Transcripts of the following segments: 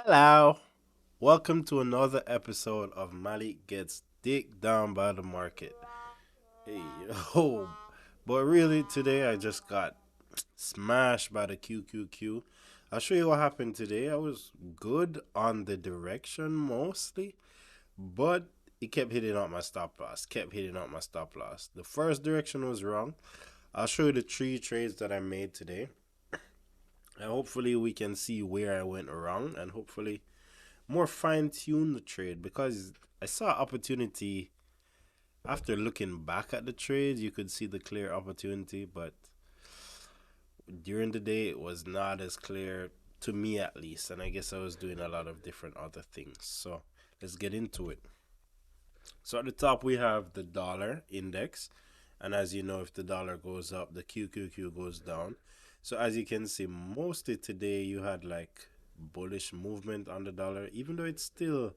Hello. Welcome to another episode of Malik Gets Dick Down by the Market. Hey, yo. But really, today I just got smashed by the QQQ. I'll show you what happened today. I was good on the direction mostly, but it kept hitting out my stop loss. Kept hitting out my stop loss. The first direction was wrong. I'll show you the three trades that I made today. And hopefully we can see where I went wrong and hopefully more fine tune the trade because I saw opportunity after looking back at the trade. You could see the clear opportunity, but during the day it was not as clear to me at least. And I guess I was doing a lot of different other things. So let's get into it. So at the top we have the dollar index, and as you know, if the dollar goes up, the QQQ goes down. So as you can see, mostly today you had like bullish movement on the dollar, even though it's still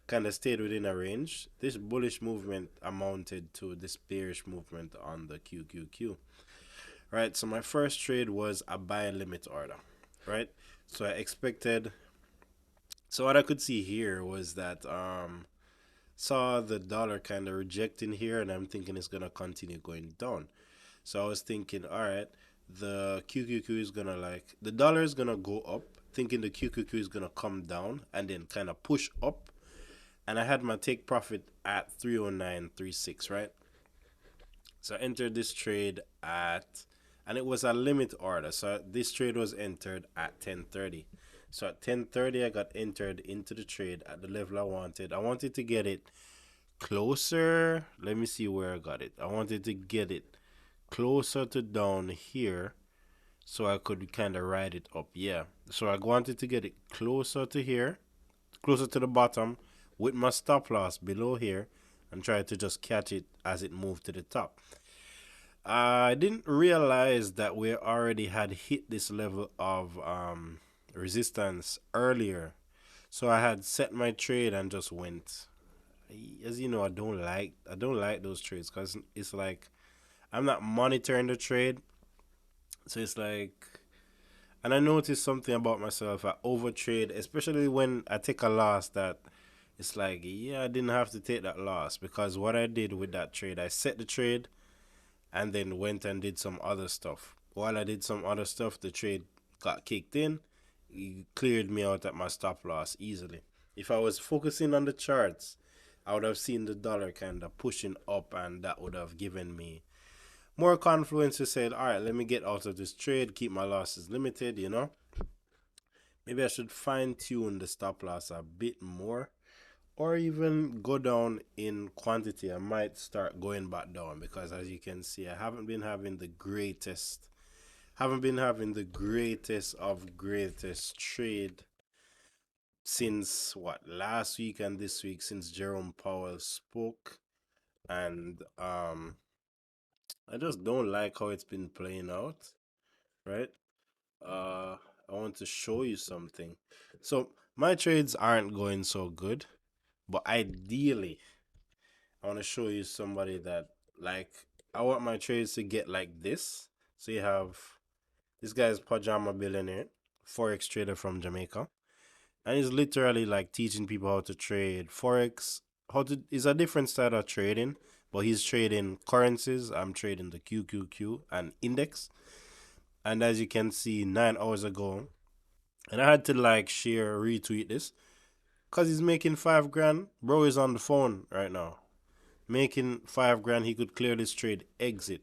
kind of stayed within a range. This bullish movement amounted to this bearish movement on the QQQ. Right, so my first trade was a buy limit order. Right, so I expected. So what I could see here was that saw the dollar kind of rejecting here, and I'm thinking it's gonna continue going down. So I was thinking, all right, the QQQ is gonna like the dollar is gonna go up, thinking the QQQ is gonna come down and then kind of push up, and I had my take profit at 309.36, right? So I entered this trade at, and it was a limit order. So this trade was entered at 10:30. So at 10:30, I got entered into the trade at the level I wanted. I wanted to get it closer. Let me see where I got it. I wanted to get it closer to down here so I could kind of ride it up. Yeah. So I wanted to get it closer to here, closer to the bottom with my stop loss below here and try to just catch it as it moved to the top. I didn't realize that we already had hit this level of resistance earlier. So I had set my trade and just went. As you know, I don't like those trades because it's like I'm not monitoring the trade. So it's like, and I noticed something about myself. I overtrade, especially when I take a loss that it's like, yeah, I didn't have to take that loss because what I did with that trade, I set the trade and then went and did some other stuff. While I did some other stuff, the trade got kicked in. It cleared me out at my stop loss easily. If I was focusing on the charts, I would have seen the dollar kind of pushing up, and that would have given me more confluence to say, all right, let me get out of this trade, keep my losses limited. Maybe I should fine tune the stop loss a bit more or even go down in quantity. I might start going back down because as you can see, I haven't been having the greatest of greatest trade since what last week and this week since Jerome Powell spoke. And I just don't like how it's been playing out, right? uh I want to show you something. So my trades aren't going so good, but ideally I want to show you somebody that, like, I want my trades to get like this. So you have this guy's Pajama Billionaire, Forex trader from Jamaica. And he's literally like teaching people how to trade Forex. How to is a different style of trading, but he's trading currencies. I'm trading the QQQ and index. And as you can see, 9 hours ago, and I had to like share, retweet this, because he's making 5 grand. Bro is on the phone right now making 5 grand. He could clear this trade, exit,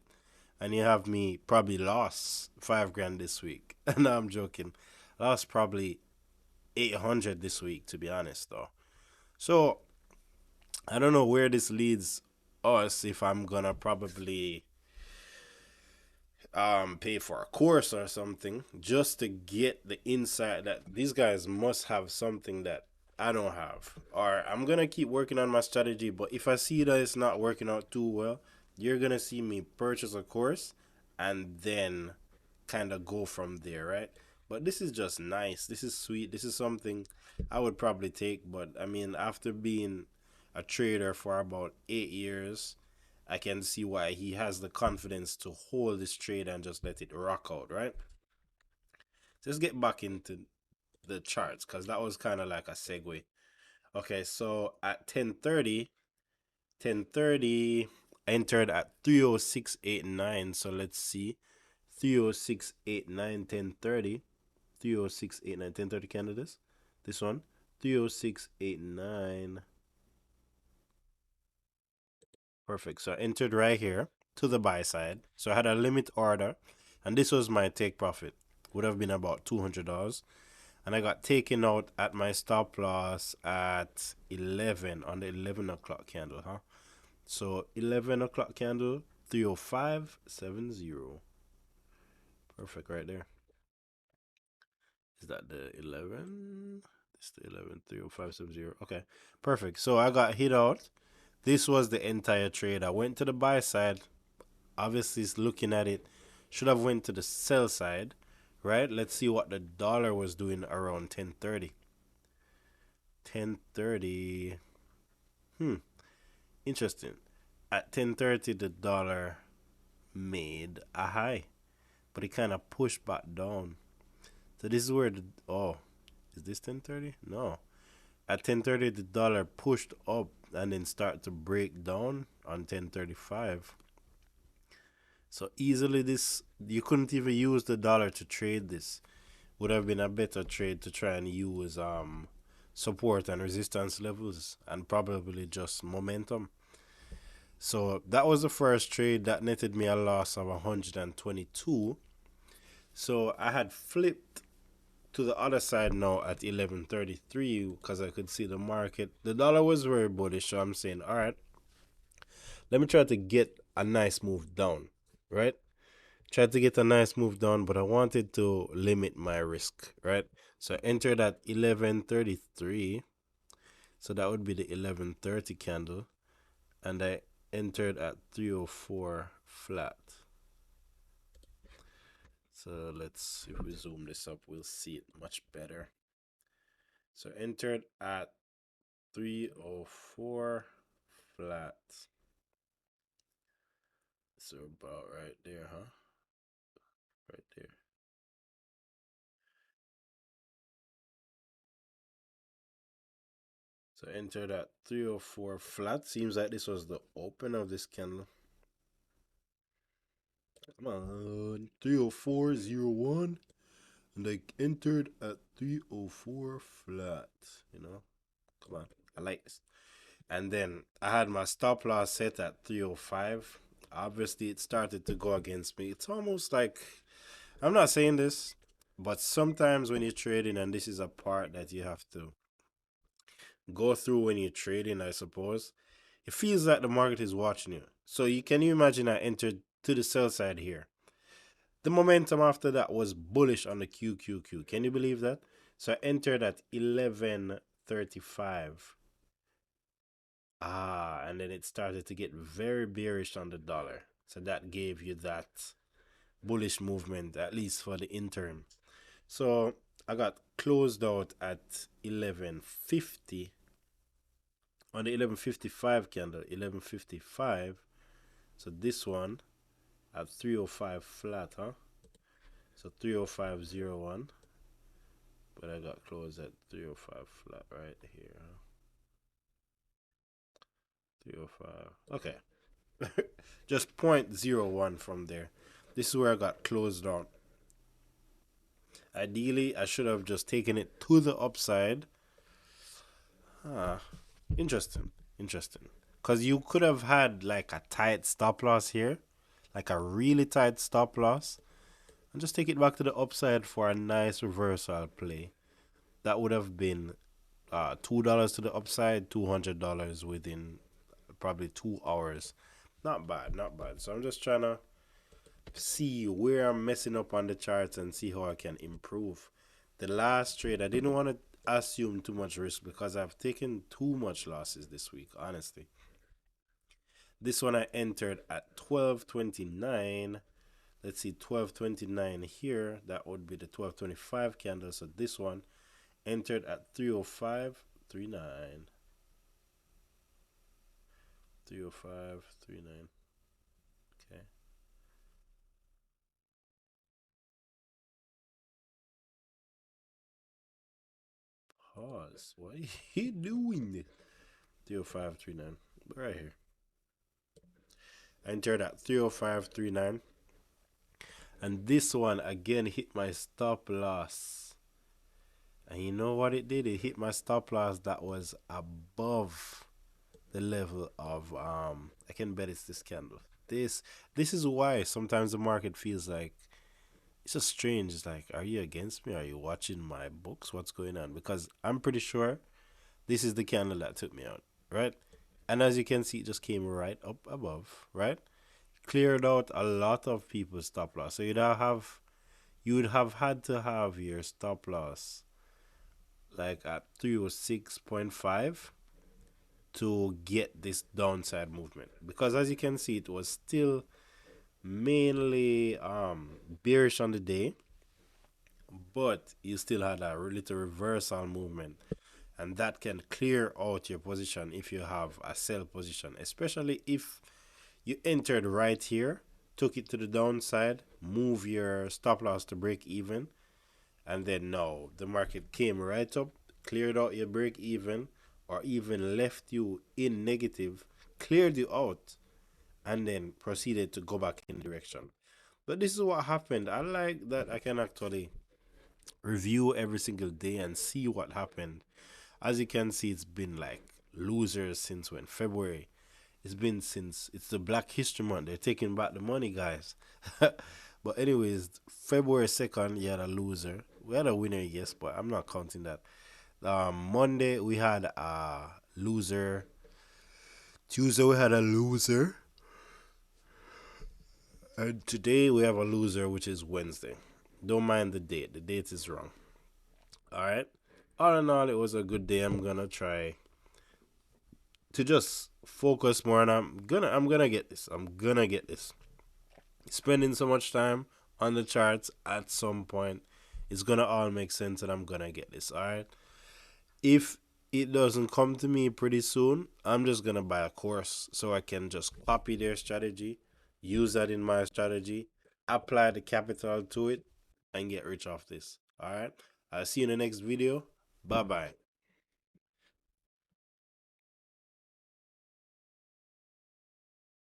and you have me probably lost 5 grand this week. No, I'm joking. Lost probably 800 this week, to be honest, though. So I don't know where this leads us. If I'm gonna probably pay for a course or something just to get the insight that these guys must have something that I don't have. Or I'm gonna keep working on my strategy, but if I see that it's not working out too well, you're gonna see me purchase a course and then kind of go from there, right? But this is just nice. This is sweet. This is something I would probably take. But I mean, after being a trader for about 8 years, I can see why he has the confidence to hold this trade and just let it rock out, right? So let's get back into. the charts because that was kind of like a segue. Okay, so at 10:30, 10:30 entered at 306.89. So let's see. 306.89, 10:30. 306.89, 10:30 candidates. This one. 306.89. Perfect. So I entered right here to the buy side. So I had a limit order, and this was my take profit. Would have been about $200. And I got taken out at my stop loss at 11 on the 11 o'clock candle, huh? So 11 o'clock candle, 305.70. Perfect right there. Is that the 11? It's the 11, 305.70. Okay, perfect. So I got hit out. This was the entire trade. I went to the buy side. Obviously, looking at it, should have went to the sell side, right? Let's see what the dollar was doing around 10:30. 10:30. Hmm, interesting. At 10:30, the dollar made a high, but it kind of pushed back down. So this is where the is this 10:30? No. At 10:30, the dollar pushed up and then started to break down on 10:35. So easily this you couldn't even use the dollar to trade this. Would have been a better trade to try and use support and resistance levels and probably just momentum. So that was the first trade that netted me a loss of 122. So I had flipped to the other side now at 11:33 because I could see the market. The dollar was very bullish, so I'm saying, all right, let me try to get a nice move down, right? Tried to get a nice move down, but I wanted to limit my risk, right? So I entered at 11:33. So that would be the 11:30 candle. And I entered at 304 flat. So let's, if we zoom this up, we'll see it much better. So entered at 304 flat. So about right there, huh? Right there. So entered at 304 flat. Seems like this was the open of this candle. Come on, 304.01. And I entered at 304 flat. You know, come on. I like this. And then I had my stop loss set at 305. Obviously, it started to go against me. It's almost like I'm not saying this, but sometimes when you're trading, and this is a part that you have to go through when you're trading, I suppose, it feels like the market is watching you. So you imagine I entered to the sell side here. The momentum after that was bullish on the QQQ. Can you believe that? So I entered at 11:35. And then it started to get very bearish on the dollar. So that gave you that bullish movement, at least for the interim. So I got closed out at 11:50 on the 11:55 candle, 11:55. So this one at 305 flat, huh? So 305.01. But I got closed at 305 flat right here, huh? 305. Okay. Just 0.01 from there. This is where I got closed on. Ideally, I should have just taken it to the upside. Ah, interesting. Interesting. Because you could have had like a tight stop loss here, like a really tight stop loss, and just take it back to the upside for a nice reversal play. That would have been $2 to the upside, $200 within probably 2 hours. Not bad, not bad. So I'm just trying to see where I'm messing up on the charts and see how I can improve. The last trade, I didn't want to assume too much risk because I've taken too much losses this week, honestly. This one I entered at 12:29. Let's see, 12:29 here. That would be the 12:25 candle. So this one entered at 305.39. 305.39. Okay. Pause. What are you doing? 30539. Right here. I entered at 30539. And this one again hit my stop loss. And you know what it did? It hit my stop loss that was above the level of I can bet it's this candle. This is why sometimes the market feels like it's just strange. It's like, are you against me? Are you watching my books? What's going on? Because I'm pretty sure this is the candle that took me out, right? And as you can see, it just came right up above, right? Cleared out a lot of people's stop loss. So you would have had to have your stop loss like at 306.5 to get this downside movement. Because as you can see, it was still mainly bearish on the day, but you still had a little reversal movement, and that can clear out your position if you have a sell position, especially if you entered right here, took it to the downside, move your stop loss to break even, and then no, the market came right up, cleared out your break even, or even left you in negative, cleared you out, and then proceeded to go back in direction. But this is what happened. I like that I can actually review every single day and see what happened. As you can see, it's been like losers since when? February. It's been since it's the Black History Month. They're taking back the money, guys. But anyways, February 2nd, you had a loser. We had a winner, yes, but I'm not counting that. Monday we had a loser. Tuesday we had a loser. And today we have a loser, which is Wednesday. Don't mind the date. The date is wrong. All right. All in all, it was a good day. I'm gonna try to just focus more, and I'm gonna get this. I'm gonna get this. Spending so much time on the charts at some point, it's gonna all make sense, and I'm gonna get this. All right. If it doesn't come to me pretty soon, I'm just gonna buy a course so I can just copy their strategy, use that in my strategy, apply the capital to it, and get rich off this. All right. I'll see you in the next video. Bye bye.